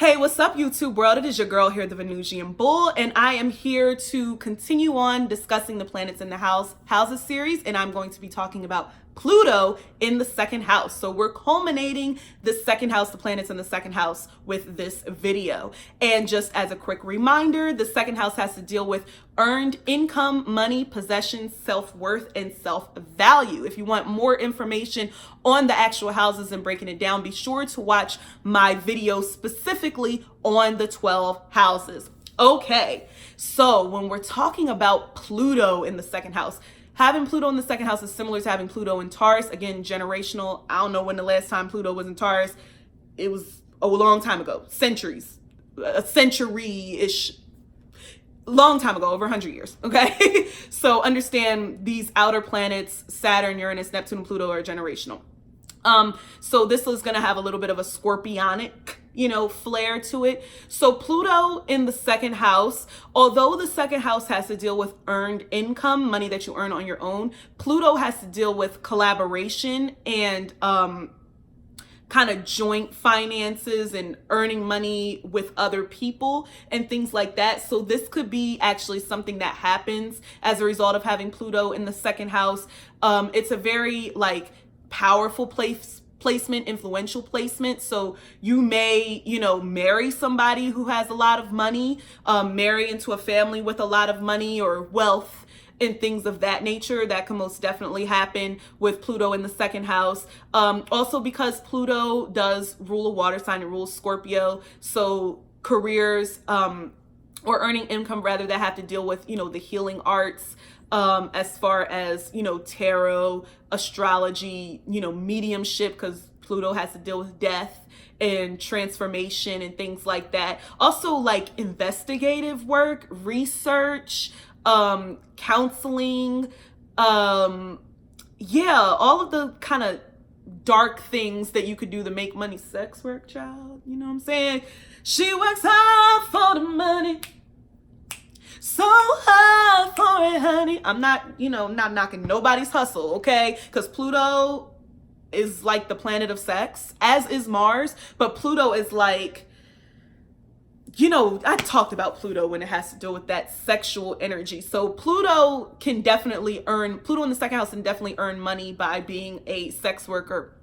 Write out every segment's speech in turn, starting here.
Hey, what's up, YouTube world? It is your girl here, the Venusian Bull, and I am here to continue on discussing the planets in the houses series, and I'm going to be talking about Pluto in the second house. So we're culminating the second house, the planets in the second house, with this video. And just as a quick reminder, the second house has to deal with earned income, money, possessions, self-worth, and self-value. If you want more information on the actual houses and breaking it down, be sure to watch my video specifically on the 12 houses. Okay, so when we're talking about Pluto in the second house, having Pluto in the second house is similar to having Pluto in Taurus. Again, generational. I don't know when the last time Pluto was in Taurus. It was a long time ago, centuries, a century-ish, long time ago, over 100 years, okay? So understand these outer planets, Saturn, Uranus, Neptune, and Pluto, are generational. So this is going to have a little bit of a scorpionic, flair to it. So Pluto in the second house, although the second house has to deal with earned income, money that you earn on your own, Pluto has to deal with collaboration and kind of joint finances and earning money with other people and things like that. So this could be actually something that happens as a result of having Pluto in the second house. It's a very powerful placement, influential placement. So you may, marry somebody who has a lot of money, marry into a family with a lot of money or wealth and things of that nature. That can most definitely happen with Pluto in the second house. Also because Pluto does rule a water sign, it rules Scorpio. So careers, or earning income rather, that have to deal with, the healing arts, as far as, tarot, astrology, mediumship, because Pluto has to deal with death and transformation and things like that. Also investigative work, research, counseling, all of the kind of dark things that you could do to make money. Sex work, child, you know what I'm saying? She works hard for the money, so hard for it, honey. I'm not, not knocking nobody's hustle, okay? Because Pluto is like the planet of sex, as is Mars, but Pluto is I talked about Pluto when it has to do with that sexual energy. So Pluto in the second house can definitely earn money by being a sex worker.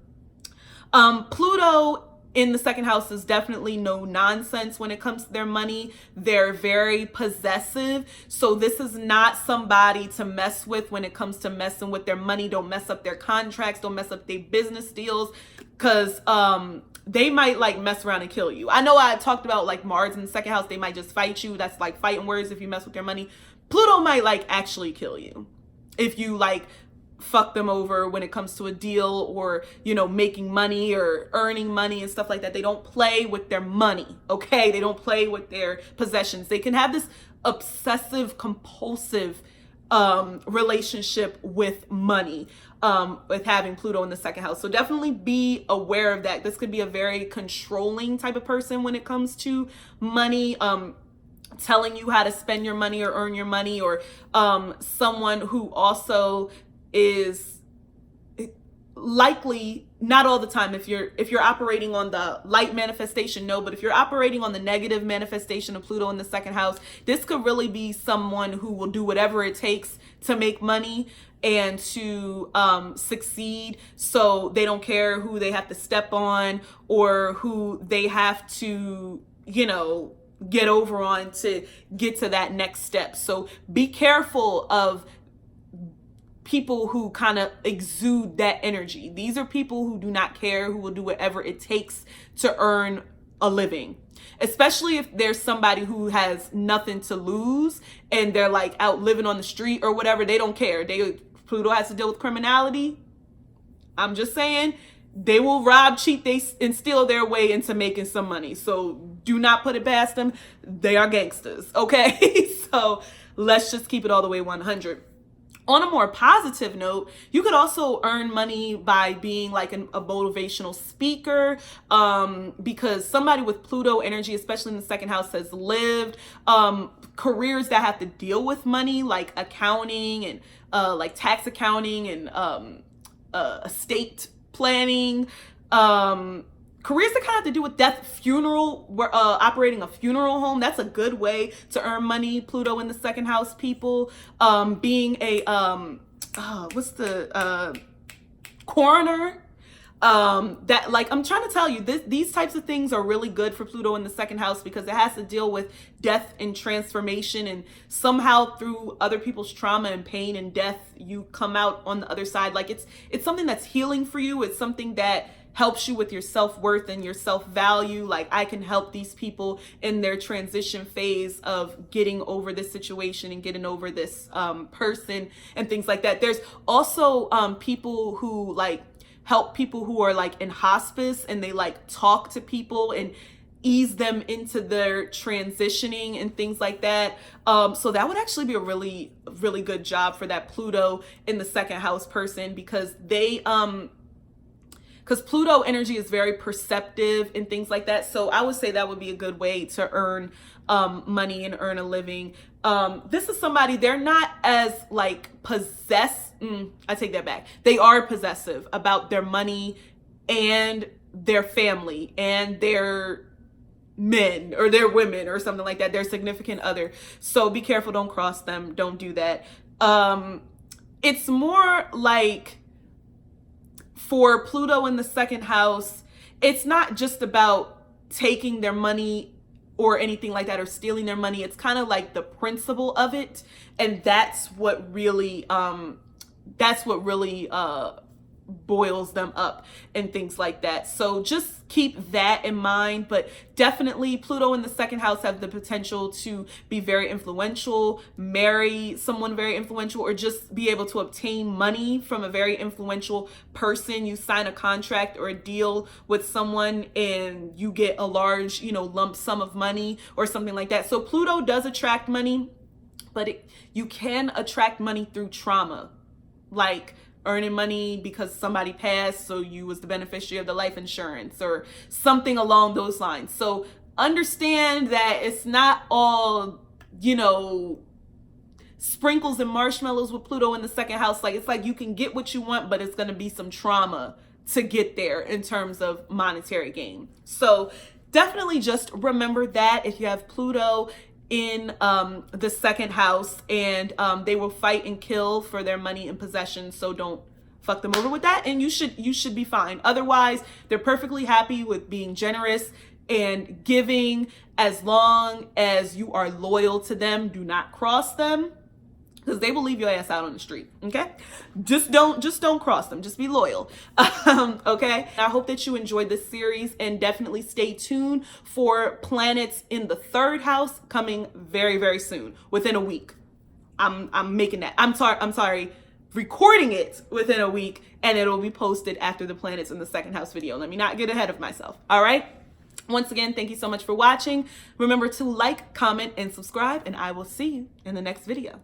Pluto in the second house is definitely no nonsense when it comes to their money. They're very possessive. So this is not somebody to mess with when it comes to messing with their money. Don't mess up their contracts. Don't mess up their business deals, because they might mess around and kill you. I know I talked about Mars in the second house. They might just fight you. That's fighting words if you mess with their money. Pluto might actually kill you if you fuck them over when it comes to a deal or, making money or earning money and stuff like that. They don't play with their money, okay? They don't play with their possessions. They can have this obsessive, compulsive relationship with money, with having Pluto in the second house. So definitely be aware of that. This could be a very controlling type of person when it comes to money, telling you how to spend your money or earn your money, or someone who also is likely, not all the time, if you're operating on the light manifestation, no, but if you're operating on the negative manifestation of Pluto in the second house, this could really be someone who will do whatever it takes to make money and to succeed. So they don't care who they have to step on or who they have to, get over on to get to that next step. So be careful of people who kind of exude that energy. These are people who do not care, who will do whatever it takes to earn a living, especially if there's somebody who has nothing to lose and they're out living on the street or whatever. They don't care. Pluto has to deal with criminality. I'm just saying, they will rob, cheat, and steal their way into making some money. So do not put it past them. They are gangsters, okay? So let's just keep it all the way 100. On a more positive note, you could also earn money by being a motivational speaker, because somebody with Pluto energy, especially in the second house, has lived careers that have to deal with money, like accounting and tax accounting and estate planning, careers that kind of have to do with death, funeral, operating a funeral home. That's a good way to earn money. Pluto in the second house, people. Being a, coroner. That, like, I'm trying to tell you, these types of things are really good for Pluto in the second house because it has to deal with death and transformation, and somehow through other people's trauma and pain and death, you come out on the other side. Like, it's something that's healing for you. It's something that helps you with your self-worth and your self-value. Like, I can help these people in their transition phase of getting over this situation and getting over this person and things like that. There's also people who, like, help people who are, like, in hospice, and they, like, talk to people and ease them into their transitioning and things like that. So that would actually be a really, really good job for that Pluto in the second house person, because because Pluto energy is very perceptive and things like that. So I would say that would be a good way to earn money and earn a living. This is somebody, they're not as, like, I take that back. They are possessive about their money and their family and their men or their women or something like that, their significant other. So be careful, don't cross them, don't do that. It's more like, for Pluto in the second house, it's not just about taking their money or anything like that, or stealing their money. It's kind of like the principle of it, and that's what really boils them up and things like that. So just keep that in mind. But definitely Pluto in the second house have the potential to be very influential, marry someone very influential, or just be able to obtain money from a very influential person. You sign a contract or a deal with someone and you get a large, lump sum of money or something like that. So Pluto does attract money, but you can attract money through trauma, like earning money because somebody passed, so you was the beneficiary of the life insurance or something along those lines. So understand that it's not all, sprinkles and marshmallows with Pluto in the second house. Like, it's like you can get what you want, but it's going to be some trauma to get there in terms of monetary gain. So definitely just remember that if you have Pluto in the second house, and they will fight and kill for their money and possessions, so don't fuck them over with that, and you should be fine. Otherwise, they're perfectly happy with being generous and giving, as long as you are loyal to them. Do not cross them, because they will leave your ass out on the street. Okay, just don't cross them. Just be loyal. Okay, I hope that you enjoyed this series, and definitely stay tuned for planets in the third house coming very, very soon, within a week. I'm making that. I'm sorry, recording it within a week, and it'll be posted after the planets in the second house video. Let me not get ahead of myself. All right. Once again, thank you so much for watching. Remember to like, comment, and subscribe, and I will see you in the next video.